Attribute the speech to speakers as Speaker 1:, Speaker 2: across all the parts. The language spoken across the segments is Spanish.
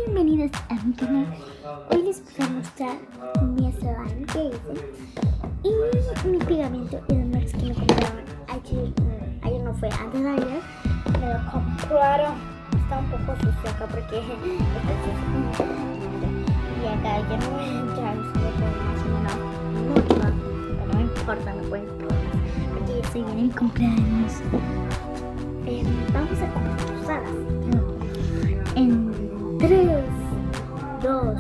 Speaker 1: Bienvenidos a mi canal. Hoy les voy a mostrar mi slime que hice y mi pegamento y demás que me compraron ayer no fue, antes de ayer me lo compraron. Está un poco sucio acá porque está sucio. Y acá ya no voy a entrar solo por más o menos mucho más, pero no importa, no pueden porque ya se viene mi cumpleaños. Vamos a comenzar en 3, 2,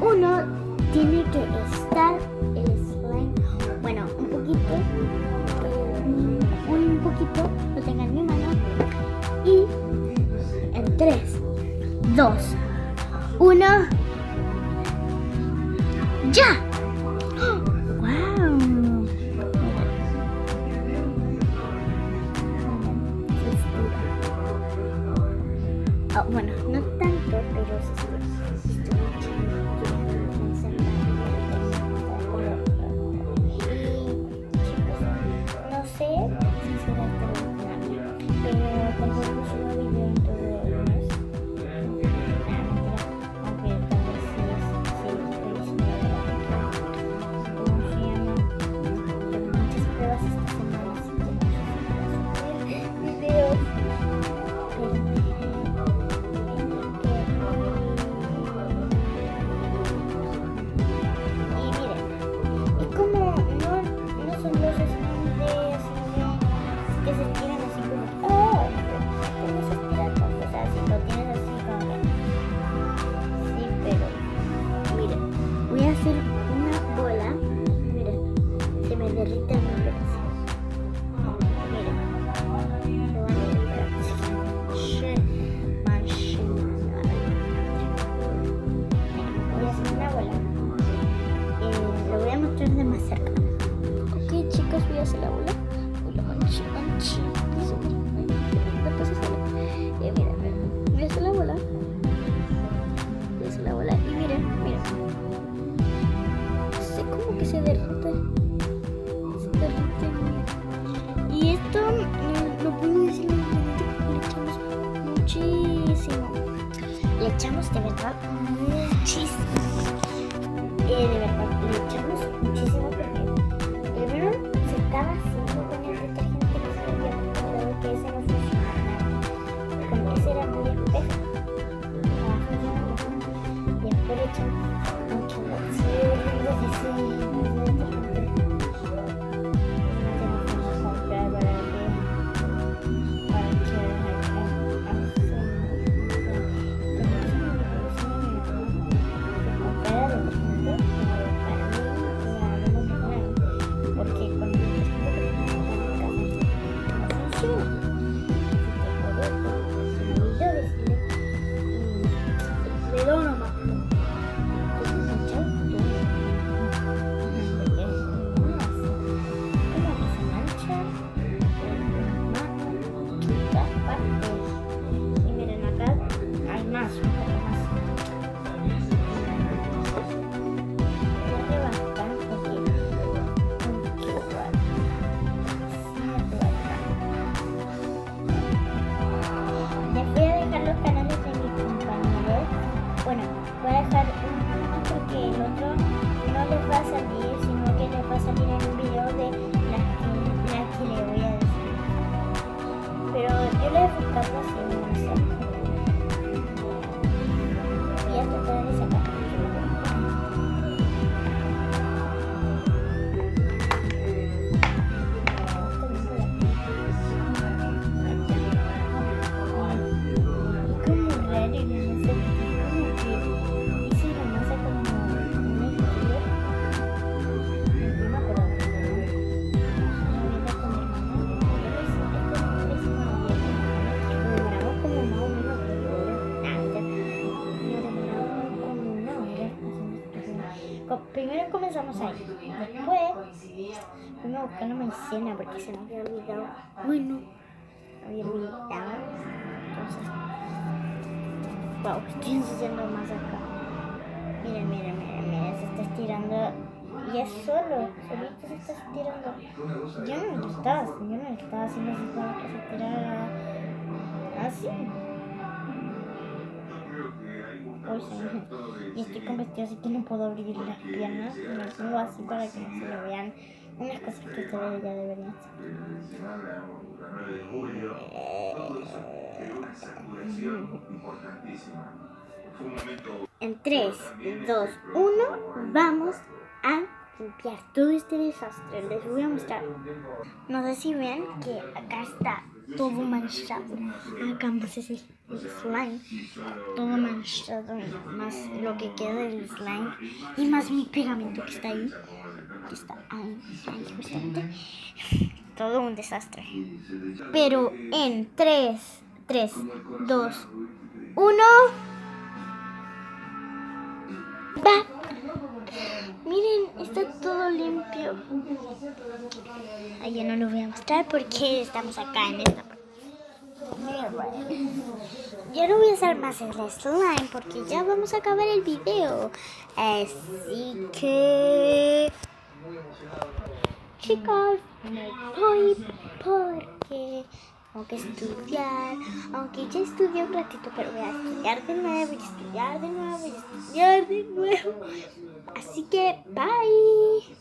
Speaker 1: 1. Tiene que estar el slime, bueno, un poquito, lo tengo en mi mano. Y en 3, 2, 1, ¡ya! ¡Wow! Oh, bueno, no tanto, pero sí estoy no sé si será internacional, pero tampoco subo video en todo el mes. Aunque tal vez sí, ¿cómo se llama? Tengo muchas pruebas esta semana, así que no sé si subir videos. Que se estiran así como ¿cómo se estira tanto? O sea, si lo tienes así como sí, pero miren, voy a hacer una bola. Miren, se me derrite el nombre. Miren, lo van a derritar voy a hacer una bola. Lo voy a mostrar de más cerca. Ok, chicos, voy a hacer la bola. Mira, voy a hacer la bola. Y miren. Sé como que se derrite. Y esto lo puedo decir porque le echamos muchísimo. Le echamos de verdad muchísimo. De verdad, le echamos muchísimo porque primero se estaba haciendo con el detergente que se había comprado, que ese no funcionaba nada. Como ese era muy espeso, y después le echamos mucho sino que les va a salir en un video de las que le voy a decir. Pero yo le he buscado así, no sé. Voy a tratar de sacar. Primero comenzamos ahí, después fuimos a buscar una maicena porque se nos había olvidado. Bueno, entonces, wow, estoy ensuciando más acá. Miren, se está estirando y es solito se está estirando. Yo no lo estaba haciendo así para que se estirara así. pues y estoy con vestido, así que no puedo abrir las piernas. Me pongo así para que no se me vean unas cosas que ustedes ya deberían saber. En 3, 2, 1, vamos a limpiar todo este desastre. Les voy a mostrar. No sé si ven que acá está todo manchado. Acá más es el slime. Todo manchado. Más lo que queda del slime. Y más mi pegamento que está ahí. Que está ahí justamente. Todo un desastre. Pero en 3, 2, 1... ¡Va! Miren, está todo limpio. Ay, ya no lo voy a mostrar porque estamos acá en esta parte. Ya no voy a usar más el slime porque ya vamos a acabar el video. Así que... chicos, me voy porque tengo que estudiar. Aunque ya estudié un ratito, pero voy a estudiar de nuevo, y estudiar de nuevo, y estudiar de nuevo. Así que, bye.